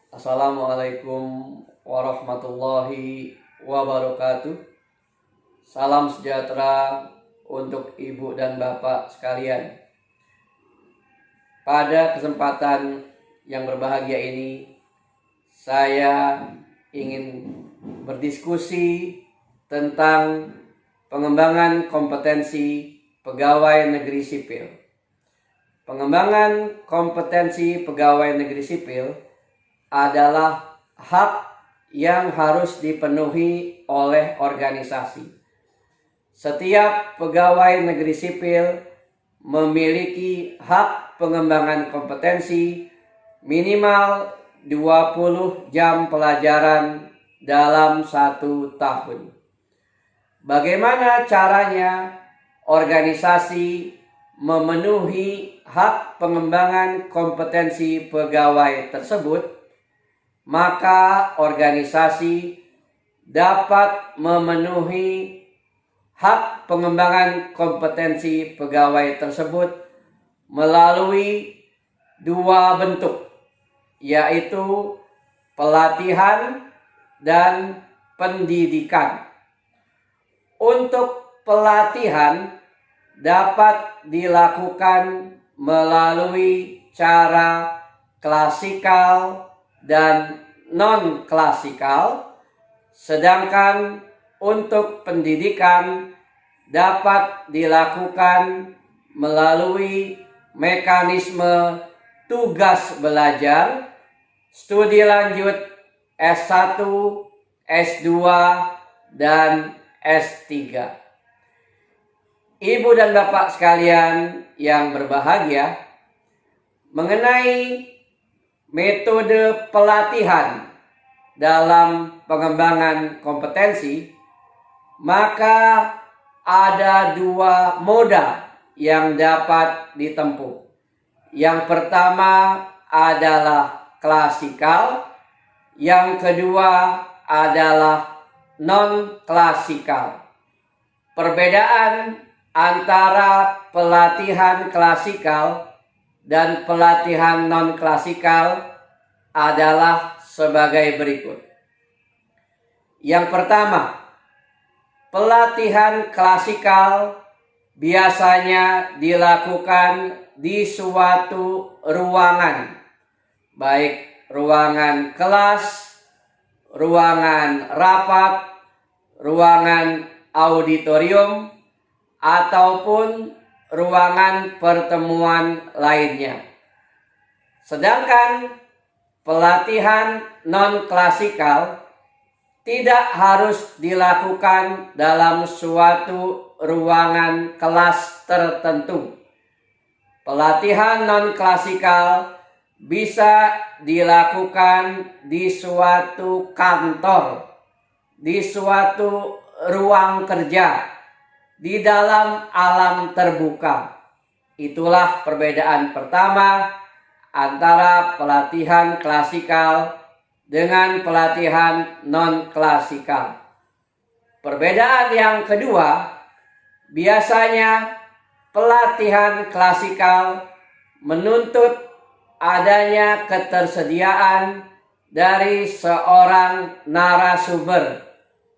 Assalamualaikum warahmatullahi wabarakatuh. Salam sejahtera untuk ibu dan bapak sekalian. Pada kesempatan yang berbahagia ini, saya ingin berdiskusi tentang pengembangan kompetensi pegawai negeri sipil. Pengembangan kompetensi pegawai negeri sipil adalah hak yang harus dipenuhi oleh organisasi. Setiap pegawai negeri sipil memiliki hak pengembangan kompetensi minimal 20 jam pelajaran dalam 1 tahun. Bagaimana caranya organisasi memenuhi hak pengembangan kompetensi pegawai tersebut? Maka organisasi dapat memenuhi hak pengembangan kompetensi pegawai tersebut melalui 2 bentuk, yaitu pelatihan dan pendidikan. Untuk pelatihan dapat dilakukan melalui cara klasikal dan non-klasikal, sedangkan untuk pendidikan dapat dilakukan melalui mekanisme tugas belajar, studi lanjut S1, S2, dan S3. Ibu dan bapak sekalian yang berbahagia, mengenai metode pelatihan dalam pengembangan kompetensi, maka ada 2 moda yang dapat ditempuh. Yang pertama adalah klasikal, yang kedua adalah non-klasikal. Perbedaan antara pelatihan klasikal dan pelatihan non-klasikal adalah sebagai berikut. Yang pertama, pelatihan klasikal biasanya dilakukan di suatu ruangan, baik ruangan kelas, ruangan rapat, ruangan auditorium, ataupun ruangan pertemuan lainnya. Sedangkan pelatihan non-klasikal tidak harus dilakukan dalam suatu ruangan kelas tertentu. Pelatihan non-klasikal bisa dilakukan di suatu kantor, di suatu ruang kerja, di dalam alam terbuka. Itulah perbedaan pertama antara pelatihan klasikal dengan pelatihan non-klasikal. Perbedaan yang kedua, biasanya pelatihan klasikal menuntut adanya ketersediaan dari seorang narasumber,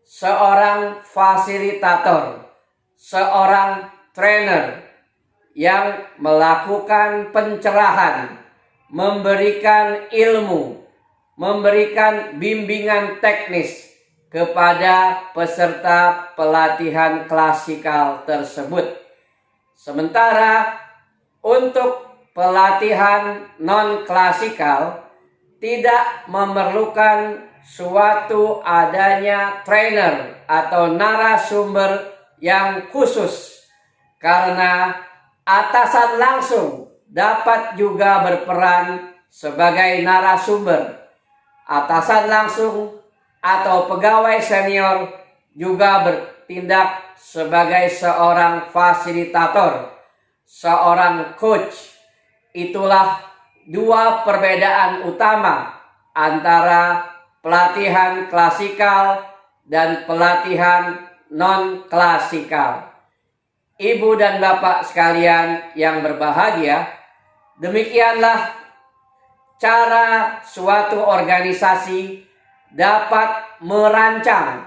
seorang fasilitator, seorang trainer yang melakukan pencerahan, memberikan ilmu, memberikan bimbingan teknis kepada peserta pelatihan klasikal tersebut. Sementara untuk pelatihan non-klasikal tidak memerlukan suatu adanya trainer atau narasumber yang khusus, karena atasan langsung dapat juga berperan sebagai narasumber. Atasan langsung atau pegawai senior juga bertindak sebagai seorang fasilitator, seorang coach. Itulah 2 perbedaan utama antara pelatihan klasikal dan pelatihan non-klasikal. Ibu dan bapak sekalian yang berbahagia, demikianlah cara suatu organisasi dapat merancang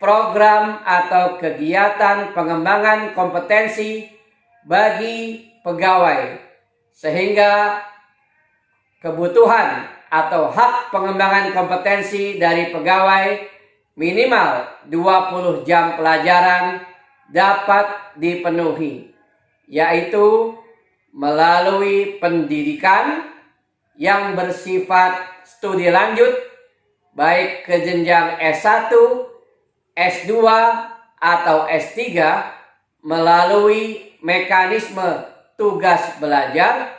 program atau kegiatan pengembangan kompetensi bagi pegawai, sehingga kebutuhan atau hak pengembangan kompetensi dari pegawai minimal 20 jam pelajaran dapat dipenuhi, yaitu melalui pendidikan yang bersifat studi lanjut, baik ke jenjang S1, S2, atau S3 melalui mekanisme tugas belajar,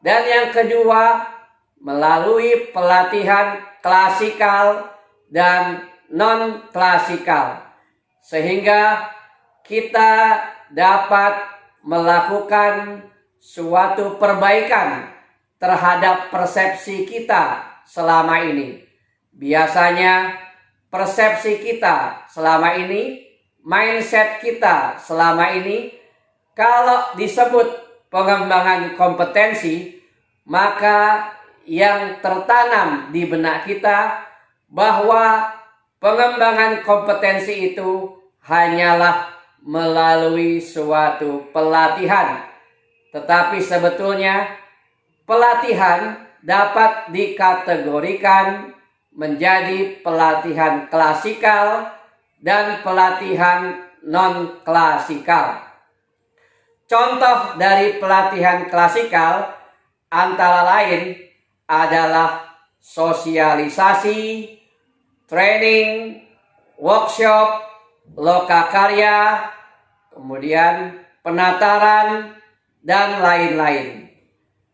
dan yang kedua melalui pelatihan klasikal dan non-klasikal, sehingga kita dapat melakukan suatu perbaikan terhadap persepsi kita selama ini. Biasanya persepsi kita selama ini, mindset kita selama ini, kalau disebut pengembangan kompetensi, maka yang tertanam di benak kita bahwa pengembangan kompetensi itu hanyalah melalui suatu pelatihan. Tetapi sebetulnya pelatihan dapat dikategorikan menjadi pelatihan klasikal dan pelatihan non-klasikal. Contoh dari pelatihan klasikal antara lain adalah sosialisasi, training, workshop, lokakarya, kemudian penataran, dan lain-lain.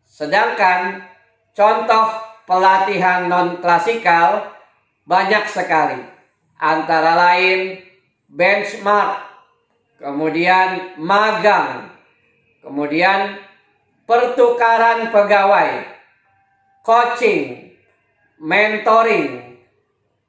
Sedangkan contoh pelatihan non-klasikal banyak sekali. Antara lain benchmark, kemudian magang, kemudian pertukaran pegawai, coaching, mentoring,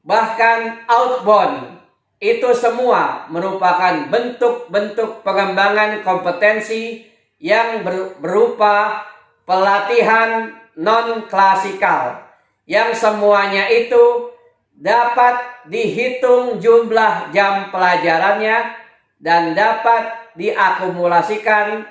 bahkan outbound. Itu semua merupakan bentuk-bentuk pengembangan kompetensi yang berupa pelatihan non-klasikal, yang semuanya itu dapat dihitung jumlah jam pelajarannya dan dapat diakumulasikan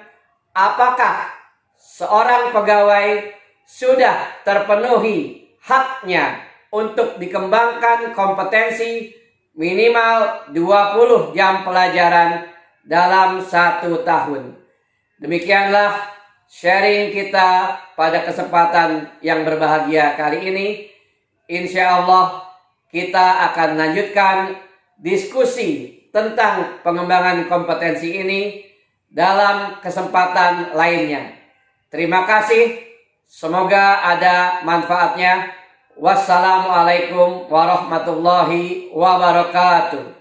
apakah seorang pegawai sudah terpenuhi haknya untuk dikembangkan kompetensi minimal 20 jam pelajaran dalam 1 tahun. Demikianlah sharing kita pada kesempatan yang berbahagia kali ini. Insya Allah kita akan lanjutkan diskusi tentang pengembangan kompetensi ini dalam kesempatan lainnya. Terima kasih. Semoga ada manfaatnya. Wassalamualaikum warahmatullahi wabarakatuh.